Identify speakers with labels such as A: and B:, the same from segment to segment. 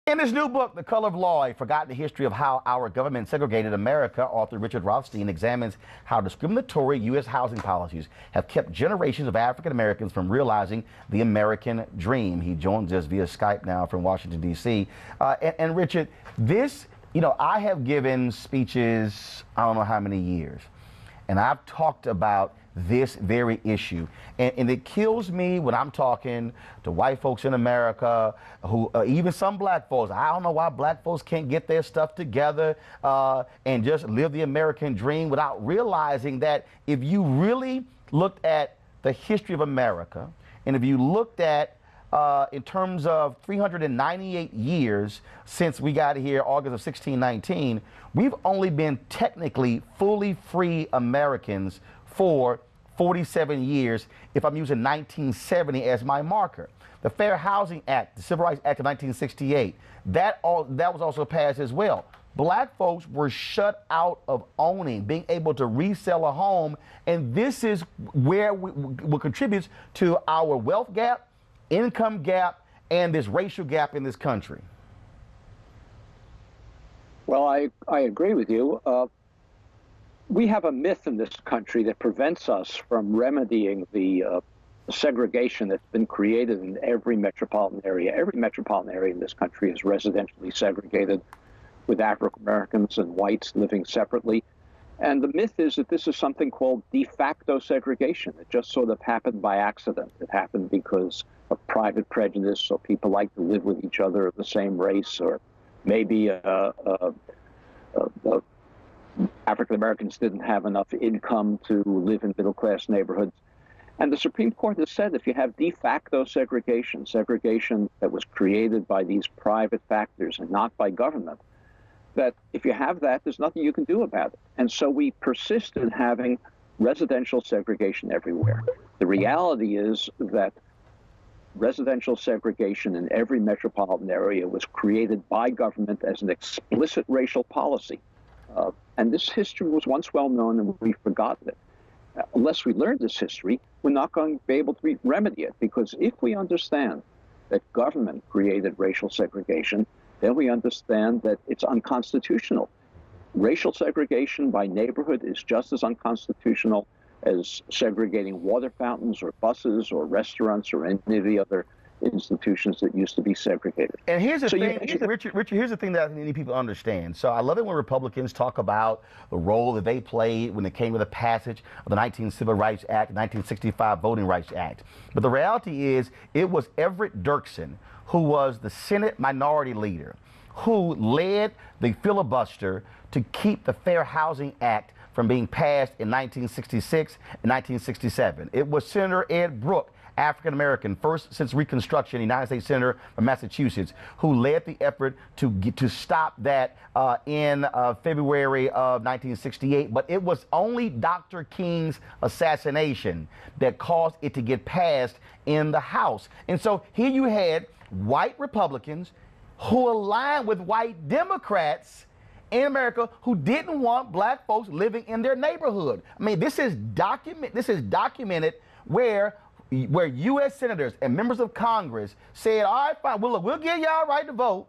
A: In his new book, The Color of Law, A Forgotten History of How Our Government Segregated America, author Richard Rothstein examines how discriminatory U.S. housing policies have kept generations of African Americans from realizing the American dream. He joins us via Skype now from Washington, D.C. And Richard, this, I have given speeches, I don't know how many years, and I've talked about this very issue. And it kills me when I'm talking to white folks in America, who even some black folks. I don't know why black folks can't get their stuff together and just live the American dream without realizing that if you really looked at the history of America, and if you looked at in terms of 398 years since we got here, August of 1619, we've only been technically fully free Americans for 47 years, if I'm using 1970 as my marker. The Fair Housing Act, the Civil Rights Act of 1968, that was also passed as well. Black folks were shut out of owning, being able to resell a home, and this is where what contributes to our wealth gap, income gap, and this racial gap in this country.
B: Well, I agree with you. We have a myth in this country that prevents us from remedying the segregation that's been created in every metropolitan area. Every metropolitan area in this country is residentially segregated, with African Americans and whites living separately. And the myth is that this is something called de facto segregation. It just sort of happened by accident. It happened because of private prejudice, so people like to live with each other of the same race, or maybe African Americans didn't have enough income to live in middle-class neighborhoods. And the Supreme Court has said if you have de facto segregation, segregation that was created by these private factors and not by government, that if you have that, there's nothing you can do about it. And so we persist in having residential segregation everywhere. The reality is that residential segregation in every metropolitan area was created by government as an explicit racial policy. And this history was once well known, and we've forgotten it. Unless we learn this history, we're not going to be able to remedy it, because if we understand that government created racial segregation, then we understand that it's unconstitutional. Racial segregation by neighborhood is just as unconstitutional as segregating water fountains or buses or restaurants or any of the other institutions that used to be segregated.
A: And here's the thing, Richard, here's the thing that many people understand. So I love it when Republicans talk about the role that they played when it came to the passage of the 19 Civil Rights Act, 1965 Voting Rights Act. But the reality is it was Everett Dirksen, who was the Senate Minority Leader, who led the filibuster to keep the Fair Housing Act from being passed in 1966 and 1967. It was Senator Ed Brooke, African American, first since Reconstruction, United States Senator from Massachusetts, who led the effort to stop that in February of 1968. But it was only Dr. King's assassination that caused it to get passed in the House. And so here you had white Republicans who aligned with white Democrats in America who didn't want black folks living in their neighborhood. I mean, this is documented where U.S. senators and members of Congress said, all right, fine, we'll give y'all right to vote.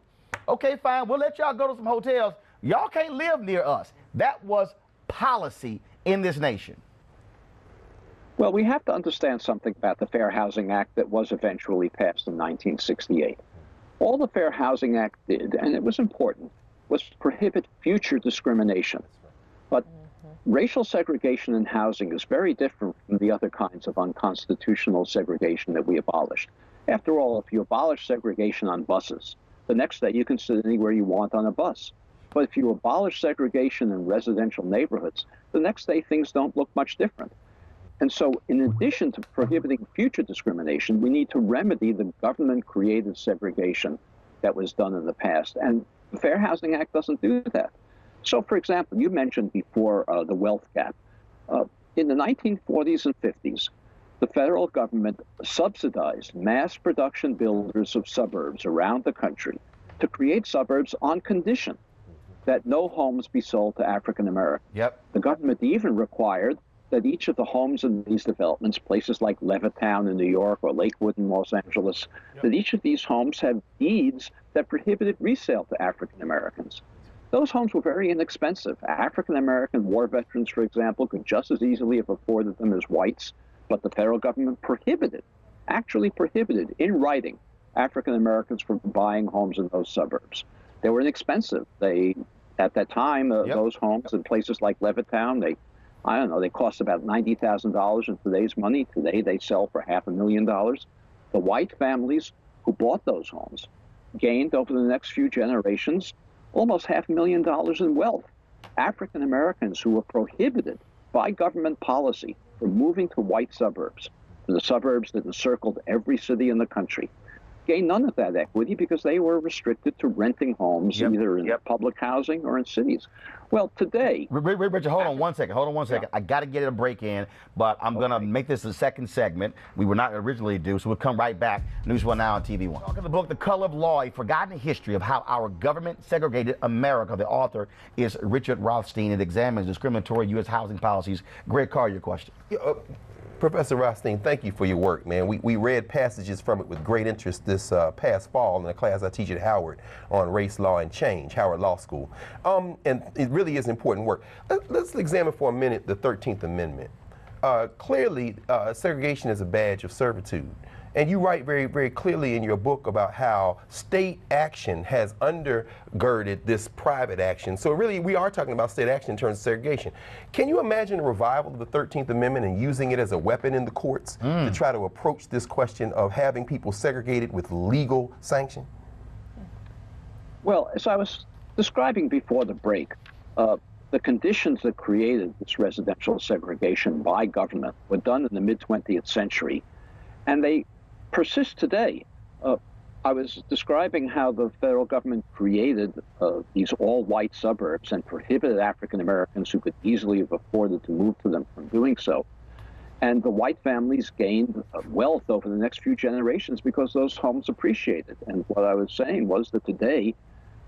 A: Okay, fine, we'll let y'all go to some hotels. Y'all can't live near us. That was policy in this nation.
B: Well, we have to understand something about the Fair Housing Act that was eventually passed in 1968. All the Fair Housing Act did, and it was important, was prohibit future discrimination. But racial segregation in housing is very different from the other kinds of unconstitutional segregation that we abolished. After all, if you abolish segregation on buses, the next day you can sit anywhere you want on a bus. But if you abolish segregation in residential neighborhoods, the next day things don't look much different. And so in addition to prohibiting future discrimination, we need to remedy the government-created segregation that was done in the past. And the Fair Housing Act doesn't do that. So, for example, you mentioned before the wealth gap. In the 1940s and 50s, the federal government subsidized mass production builders of suburbs around the country to create suburbs on condition that no homes be sold to African Americans.
A: Yep.
B: The government even required that each of the homes in these developments, places like Levittown in New York or Lakewood in Los Angeles, that each of these homes had deeds that prohibited resale to African Americans. Those homes were very inexpensive. African American war veterans, for example, could just as easily have afforded them as whites, but the federal government prohibited, actually prohibited in writing, African Americans from buying homes in those suburbs. They were inexpensive. At that time, those homes in places like Levittown, they cost about $90,000 in today's money. Today, they sell for $500,000. The white families who bought those homes gained over the next few generations almost $500,000 in wealth. African Americans who were prohibited by government policy from moving to white suburbs, to the suburbs that encircled every city in the country, gained none of that equity because they were restricted to renting homes either in public housing or in cities. Well, today...
A: Richard, hold on one second. Yeah. I got to get a break in, but I'm going to make this the second segment. We were not originally due, so we'll come right back. NewsOne Now on TV One. Talking the book, The Color of Law, A Forgotten History of How Our Government Segregated America. The author is Richard Rothstein. It examines discriminatory U.S. housing policies. Greg Carr, your question.
C: Professor Rothstein, thank you for your work, man. We read passages from it with great interest this past fall in a class I teach at Howard on race, law, and change, Howard Law School. And it really is important work. Let's examine for a minute the 13th Amendment. Clearly, segregation is a badge of servitude. And you write very, very clearly in your book about how state action has undergirded this private action. So really, we are talking about state action in terms of segregation. Can you imagine a revival of the 13th Amendment and using it as a weapon in the courts to try to approach this question of having people segregated with legal sanction?
B: Well, as I was describing before the break, the conditions that created this residential segregation by government were done in the mid-20th century, and they persist today. I was describing how the federal government created these all-white suburbs and prohibited African Americans who could easily have afforded to move to them from doing so. And the white families gained wealth over the next few generations because those homes appreciated. And what I was saying was that today,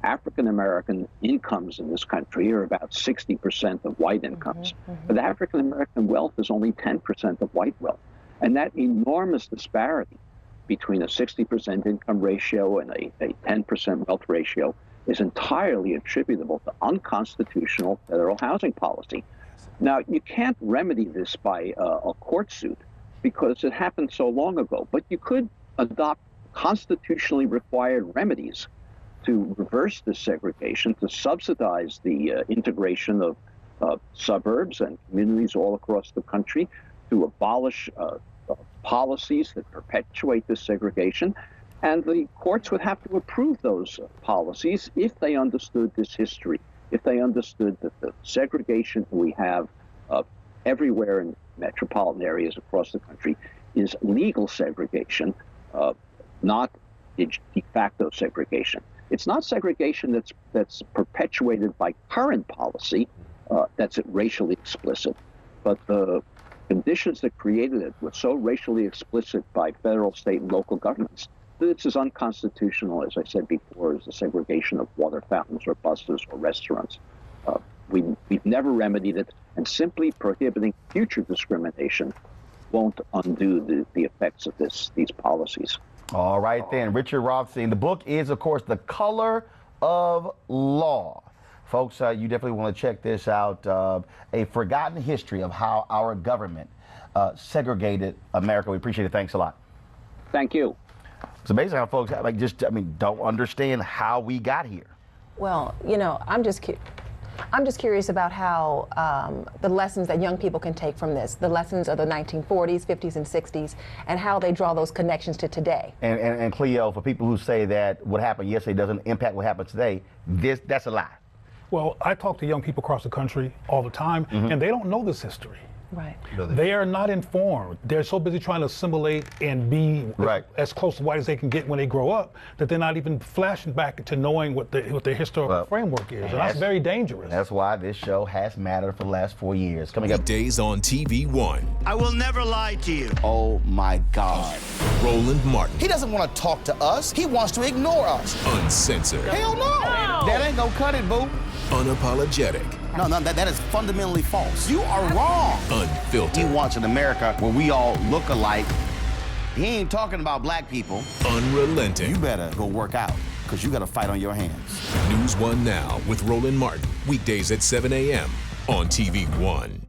B: African American incomes in this country are about 60% of white incomes. But African American wealth is only 10% of white wealth. And that enormous disparity between a 60% income ratio and a 10% wealth ratio is entirely attributable to unconstitutional federal housing policy. Now, you can't remedy this by a court suit because it happened so long ago, but you could adopt constitutionally required remedies to reverse this segregation, to subsidize the integration of suburbs and communities all across the country, to abolish policies that perpetuate this segregation. And the courts would have to approve those policies if they understood this history, if they understood that the segregation we have everywhere in metropolitan areas across the country is legal segregation, not de facto segregation. It's not segregation that's perpetuated by current policy that's racially explicit, but the conditions that created it were so racially explicit by federal, state, and local governments that it's as unconstitutional, as I said before, as the segregation of water fountains or buses or restaurants. We've never remedied it, and simply prohibiting future discrimination won't undo the effects of these policies.
A: All right, then. Richard Rothstein. The book is, of course, The Color of Law. Folks, you definitely want to check this out. A Forgotten History of How Our Government Segregated America. We appreciate it. Thanks a lot.
B: Thank you.
A: It's amazing how folks don't understand how we got here.
D: Well, you know, I'm just curious about how the lessons that young people can take from this, the lessons of the 1940s, 50s, and 60s, and how they draw those connections to today.
A: And Cleo, for people who say that what happened yesterday doesn't impact what happened today, that's a lie.
E: Well, I talk to young people across the country all the time, and they don't know this history.
D: Right.
E: They are not informed. They're so busy trying to assimilate and be as close to white as they can get when they grow up that they're not even flashing back to knowing what their historical framework is. And that's very dangerous.
A: That's why this show has mattered for the last 4 years. Coming up.
F: Weekdays on TV One.
G: I will never lie to you.
A: Oh my God.
F: Roland Martin.
G: He doesn't want to talk to us. He wants to ignore us.
F: Uncensored.
G: Hell no.
A: That ain't gonna cut it, boo.
F: Unapologetic.
A: No, that is fundamentally false. You are wrong.
F: Unfiltered.
A: He wants an America where we all look alike. He ain't talking about black people.
F: Unrelenting.
A: You better go work out, because you got a fight on your hands.
F: NewsOne Now with Roland Martin. Weekdays at 7 a.m. on TV1.